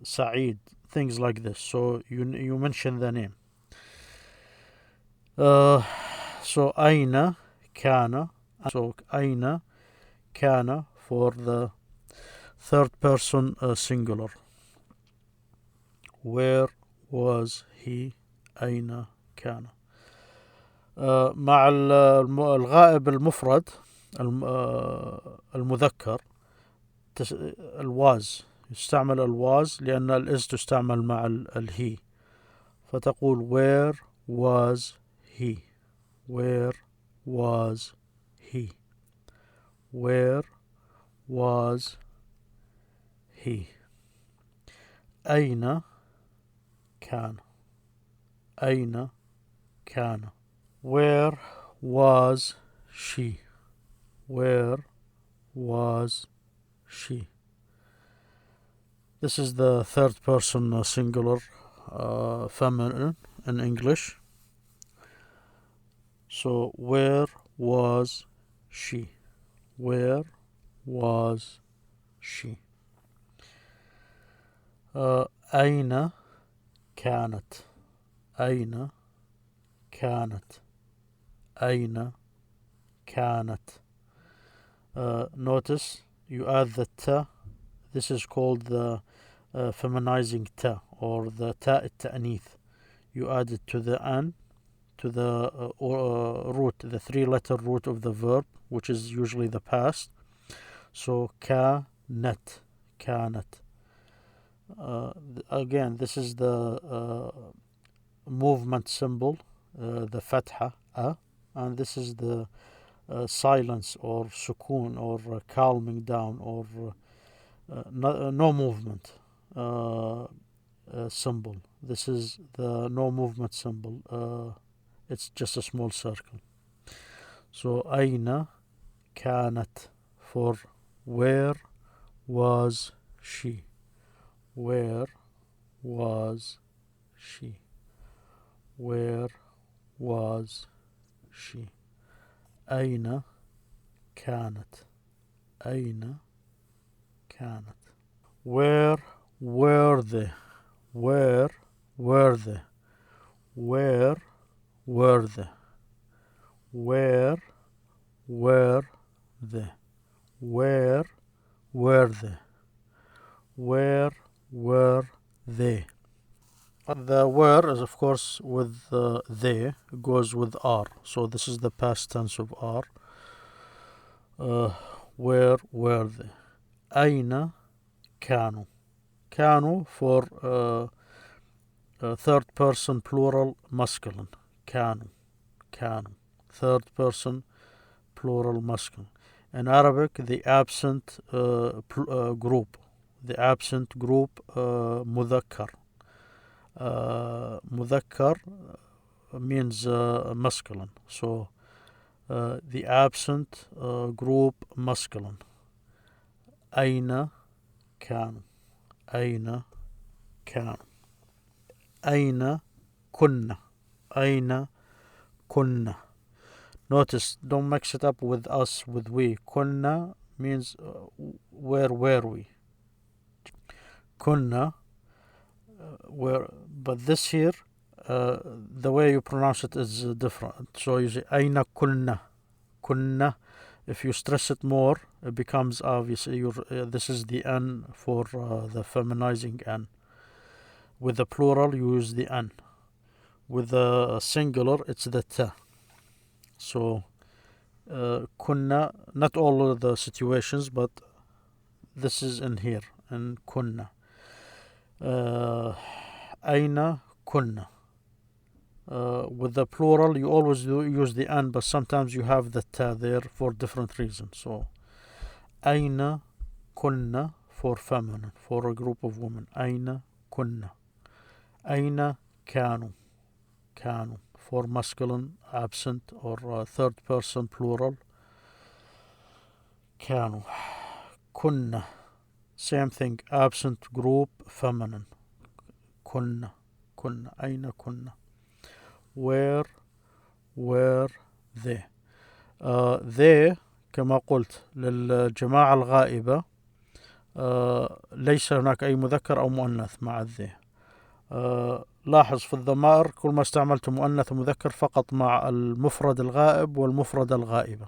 سعيد, things like this. So you mention the name. So أين كان. So أين كان for the third person singular. Where was he. أين كان. مع الغائب المفرد المذكر الواز, يستعمل الواز لأن الإز تستعمل مع الهي, فتقول where was he. Where was he. Where was he. أين كان. أين كان. Where was she. Where was she. This is the third person singular feminine in English. So where was she. Where was she. أين كانت. أين كانت. أين كانت. Notice you add the ta. This is called the feminizing ta, or the ta التأنيث. You add it to the an, to the root, the 3-letter root of the verb, which is usually the past. So كانت. كانت. Again, this is the movement symbol, the fatha, and this is the silence or sukoon, or calming down, or no movement symbol. This is the no movement symbol. It's just a small circle. So أين كانت for where was she. Where was she. Where was she. أين كانت. أين كانت. Where were they. Where were they. Where were they. Where were they. Where were they. Where were they. The where is of course with they, goes with are. So this is the past tense of are. Where were they. أين كانوا. كانوا for third person plural masculine. كانوا. كانوا. Third person plural masculine. In Arabic, the absent group. The absent group مذكر. مذكر means masculine. So the absent group masculine. أين كانوا. أين كانوا. أين كنا. أين كنا. Notice, don't mix it up with us, with we. كنا means where were we. كنا where, but this here the way you pronounce it is different. So you say أين كنا. كنا, if you stress it more, it becomes obvious. This is the n for the feminizing n. With the plural, you use the n. With the singular, it's the ta. So كنا, not all of the situations, but this is in here, in كنا. أين كنا. With the plural, you always use the an, but sometimes you have the ta there for different reasons. So أين كنا for feminine, for a group of women. أين كنا. أين كانوا. كانوا for masculine, absent, or third person plural. كانوا. كنا, same thing, absent group feminine. كنا. كنا. أين كنا. Where were they. They كما قلت للجماعة الغائبة ليس هناك أي مذكر أو مؤنث مع الذي. لاحظ في الضمائر كل ما استعملت مؤنث ومذكر فقط مع المفرد الغائب والمفردة الغائبة.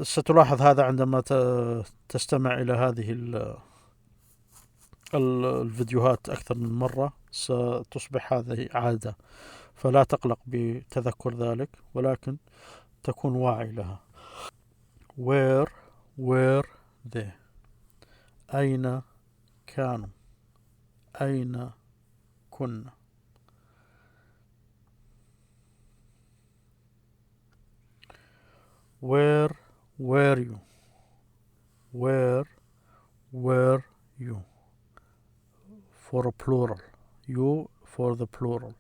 ستلاحظ هذا عندما تستمع إلى هذه الفيديوهات أكثر من مرة، ستصبح هذه عادة، فلا تقلق بتذكر ذلك، ولكن تكون واعي لها. where were they، أين كانوا، أين كنا. where were you، where were you for a plural، you for the plural.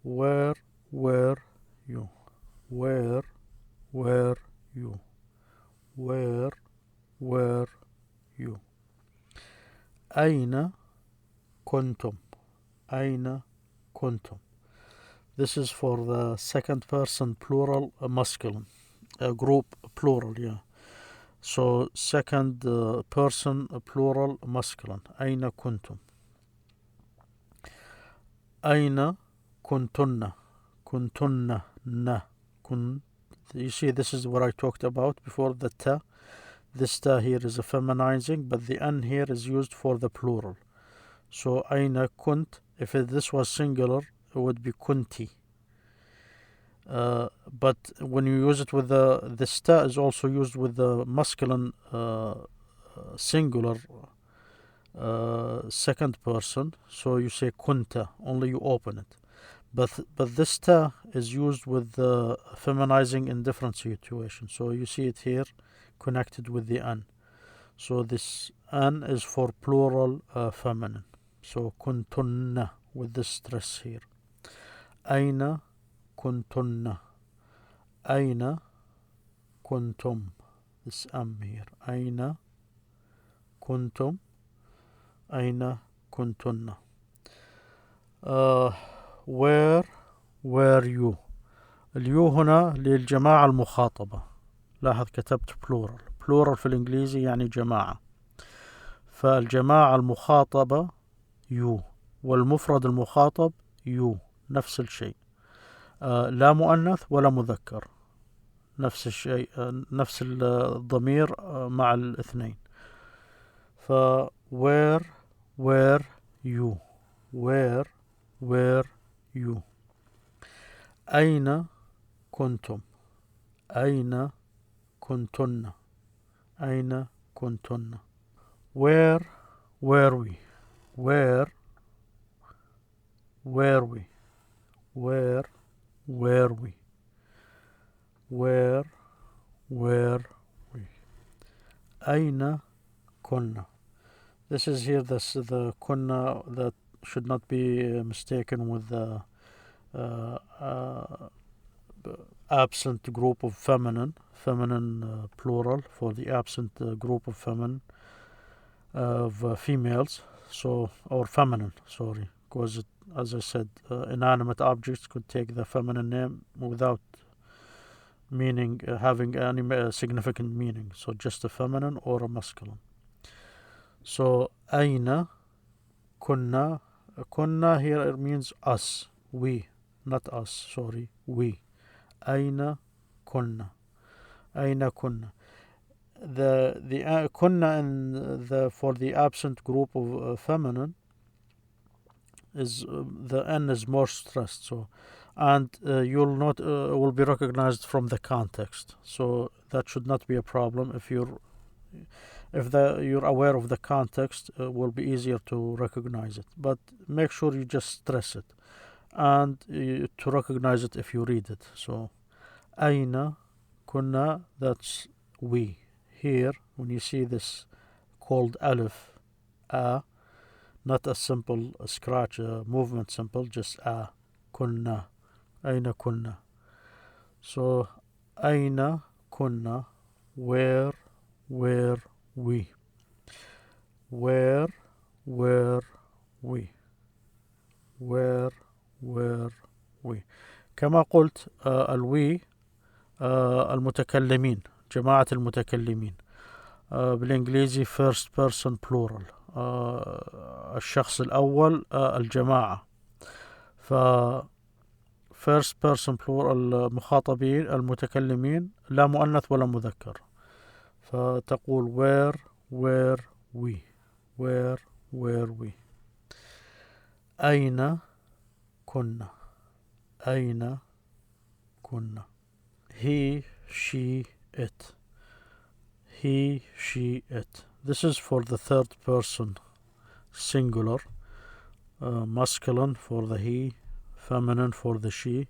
where were you، where were you، where were you. أين كنتم، أين كنتم. This is for the second person plural masculine, group plural, yeah. So second person plural masculine. أين كنتم. أين كنتن، كنتن ن كن. You see, this is what I talked about before, the ta. This ta here is a feminizing, but the n here is used for the plural. So أين كنت, if this was singular, it would be kunti. But when you use it with the sta is also used with the masculine singular second person. So you say kunta, only you open it. But this ta is used with the feminizing in different situations. So you see it here connected with the an. So this an is for plural feminine. So kuntunna with the stress here. أين كنتن، أين كنتم. This here. أين كنتم، أين كنتن. Where were you. اليو هنا للجماعة المخاطبة. لاحظ كتبت plural. plural في الإنجليزي يعني جماعة، فالجماعة المخاطبة you، والمفرد المخاطب you، نفس الشيء. لا مؤنث ولا مذكر، نفس الشيء، نفس الضمير مع الاثنين. ف where were you، where were you. أين كنتم، أين كنتن، أين كنتن. where were we، where were we، where were we، where were we. أين كنا. This is here the kunna that should not be mistaken with the absent group of feminine plural, for the absent group of feminine of females. So, or feminine, sorry, because it, as I said, inanimate objects could take the feminine name without meaning, having any significant meaning. So just a feminine or a masculine. So أين كنا. كنا here it means us, we, not us, sorry, we. أين كنا، أين كنا. The كنا in the for the absent group of feminine is the n is more stressed. So, and you'll not will be recognized from the context. So that should not be a problem if you're aware of the context. Will be easier to recognize it. But make sure you just stress it, and to recognize it if you read it. So أين كنا, that's we. Here, when you see this called alif, not a simple scratch movement simple, just كنا. أين كنا. So أين كنا, where were we, where were we, where were we. كما قلت الوي المتكلمين جماعة المتكلمين. بالانجليزي first person plural، الشخص الأول الجماعة. ف first person plural المخاطبين المتكلمين لا مؤنث ولا مذكر، فتقول where we. أين كنا. he she it. This is for the third person singular. Masculine for the he, feminine for the she,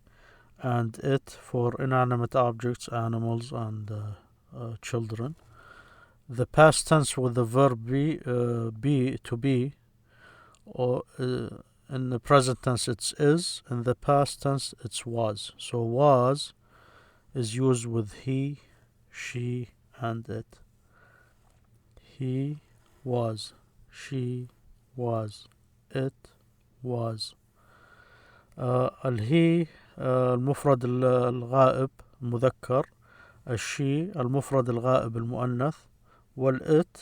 and it for inanimate objects, animals and children. The past tense with the verb be to be, or in the present tense it's is, in the past tense it's was. So was is used with he, she and it. He was, she was, it was. الهي المفرد الغائب المذكر، الشي المفرد الغائب المؤنث، والإت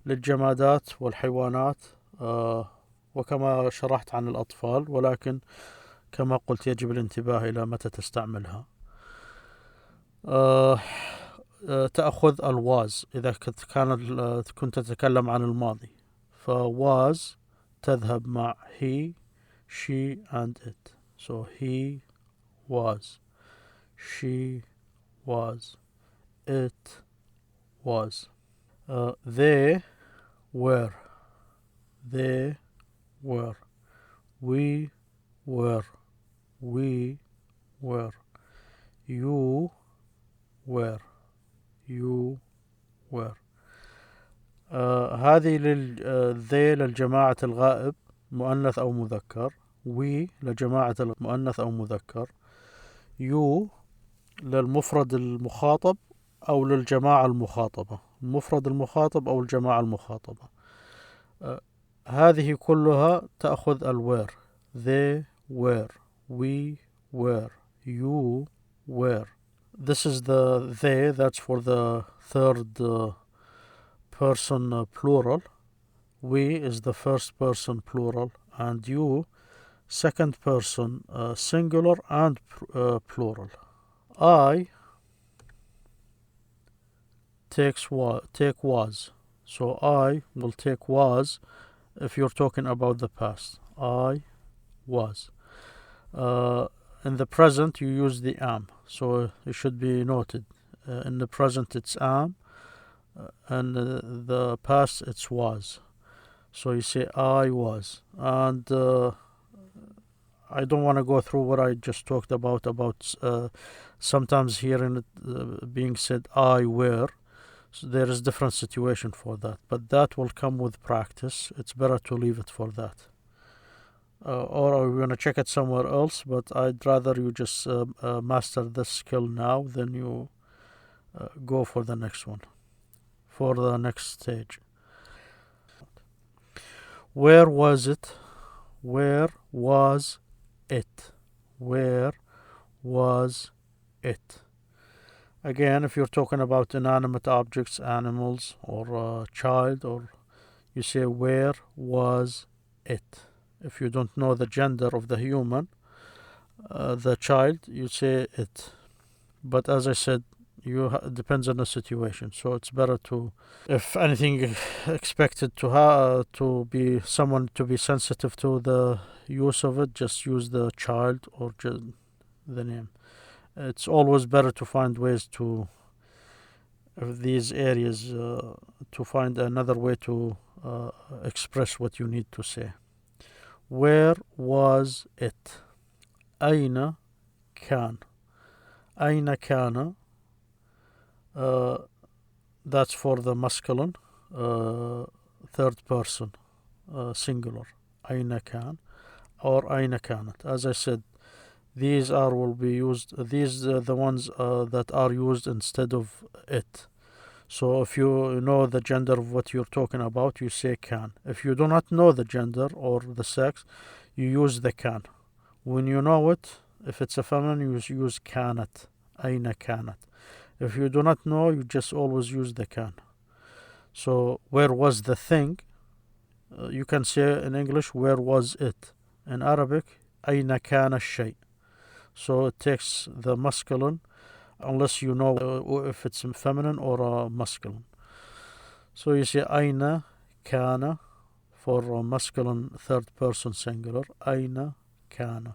للجمادات والحيوانات، وكما شرحت عن الأطفال، ولكن كما قلت يجب الانتباه إلى متى تستعملها. تأخذ الواز إذا كنت تتكلم عن الماضي، فواز تذهب مع he, she and it. So he was, she was, it was. They were, we were, you were. هذه they للجماعة الغائب مؤنث أو مذكر، we لجماعة المؤنث أو مذكر، you للمفرد المخاطب أو للجماعة المخاطبة، المفرد المخاطب أو الجماعة المخاطبة. هذه كلها تأخذ الوير. they were, we were, you were. This is the they, that's for the third person plural. We is the first person plural, and you second person singular and plural. I take was. So I will take was if you're talking about the past. I was. In the present you use the am, so it should be noted. In the present it's am, and the past it's was. So you say I was. And I don't want to go through what I just talked about sometimes hearing it being said I were. So there is different situation for that, but that will come with practice. It's better to leave it for that. Or we're going to check it somewhere else, but I'd rather you just master this skill now than you go for the next one, for the next stage. Where was it? Where was it? Where was it? Again, if you're talking about inanimate objects, animals, or a child, or you say where was it? If you don't know the gender of the human, the child, you say it. But as I said, it depends on the situation. So it's better to, if anything, expected to be someone to be sensitive to the use of it, just use the child or just the name. It's always better to find ways to these areas to find another way to express what you need to say. Where was it? أين كان? أين كان? That's for the masculine, third person, singular. أين كان or أين كانت. As I said, these will be used. These are the ones that are used instead of it. So if you know the gender of what you're talking about, you say can. If you do not know the gender or the sex, you use the can. When you know it, if it's a feminine, you use كانت. أين كانت. If you do not know, you just always use the can. So where was the thing? You can say in English, where was it? In Arabic, أين كان الشيء. So it takes the masculine, unless you know if it's feminine or masculine. So you say أين كان for masculine third person singular, أين كان.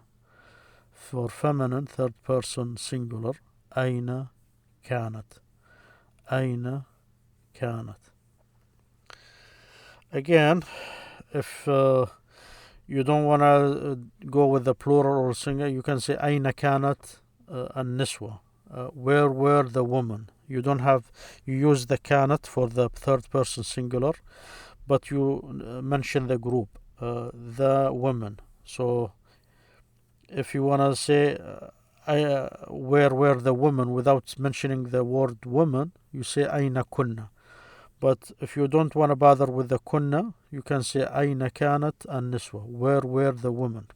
For feminine third person singular, أين كانت. أين كانت. Again, if you don't want to go with the plural or singular, you can say أين كانت النسوة. Where were the women? You use the كانت for the third person singular, but you mention the group, the women. So if you want to say where were the women without mentioning the word woman, you say أين كنا. But if you don't want to bother with the كنا, you can say أين كانت النسوة. Where were the women?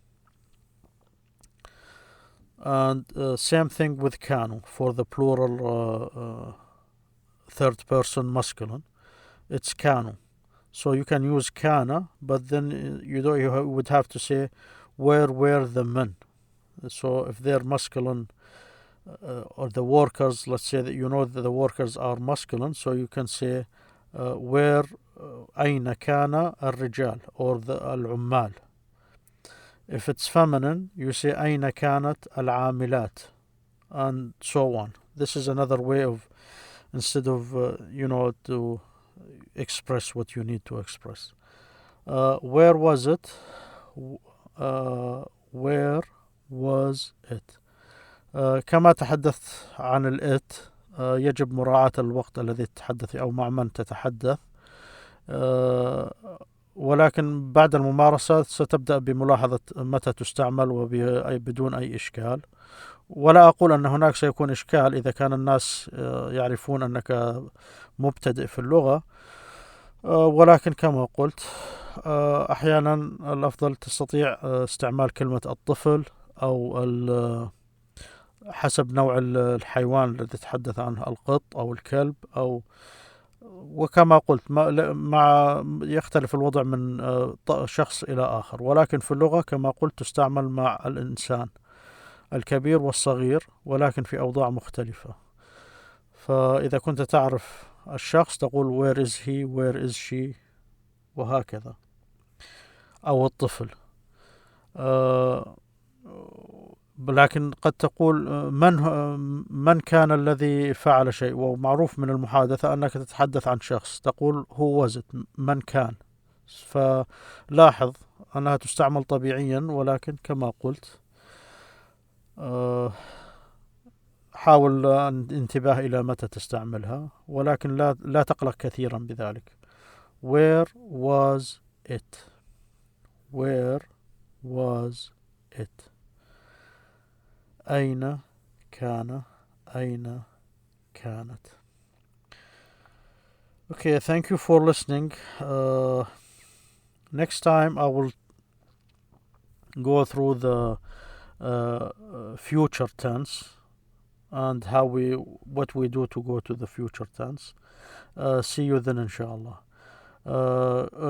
And same thing with كانوا for the plural third person masculine. It's كانوا. So you can use كان, but then you would have to say where were the men. So if they're masculine or the workers, let's say that you know that the workers are masculine, so you can say where أين كان الرجال or the العمال. If it's feminine, you say أين كانت العاملات, and so on. This is another way of, instead of to express what you need to express. Where was it? Where was it? كما تحدثت عن الإت يجب مراعاة الوقت الذي تتحدث أو مع من تتحدث، ولكن بعد الممارسة ستبدأ بملاحظة متى تستعمل وبدون أي إشكال. ولا أقول أن هناك سيكون إشكال إذا كان الناس يعرفون أنك مبتدئ في اللغة، ولكن كما قلت أحيانا الأفضل تستطيع استعمال كلمة الطفل أو حسب نوع الحيوان الذي تتحدث عنه، القط أو الكلب أو، وكما قلت مع يختلف الوضع من شخص إلى آخر، ولكن في اللغة كما قلت تستعمل مع الإنسان الكبير والصغير، ولكن في أوضاع مختلفة. فإذا كنت تعرف الشخص تقول where is he, where is she، وهكذا، أو الطفل. لكن قد تقول من كان الذي فعل شيء، ومعروف من المحادثة أنك تتحدث عن شخص، تقول who was it، من كان. فلاحظ أنها تستعمل طبيعيا، ولكن كما قلت حاول أن انتباه إلى متى تستعملها، ولكن لا تقلق كثيرا بذلك. Where was it? Where was it? أين كان؟ أين كانت؟ Okay, thank you for listening. Next time I will go through the future tense and what we do to go to the future tense. See you then إن شاء الله.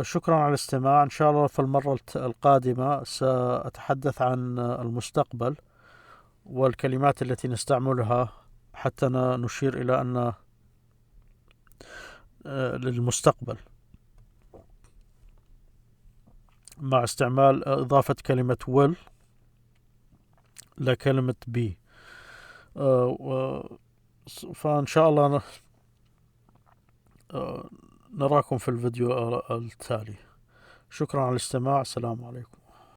شكرا على الاستماع. إن شاء الله في المرة القادمة سأتحدث عن المستقبل والكلمات التي نستعملها حتى نشير إلى أن للمستقبل، مع استعمال إضافة كلمة will لكلمة be. فإن شاء الله نراكم في الفيديو التالي. شكرا على الاستماع. السلام عليكم.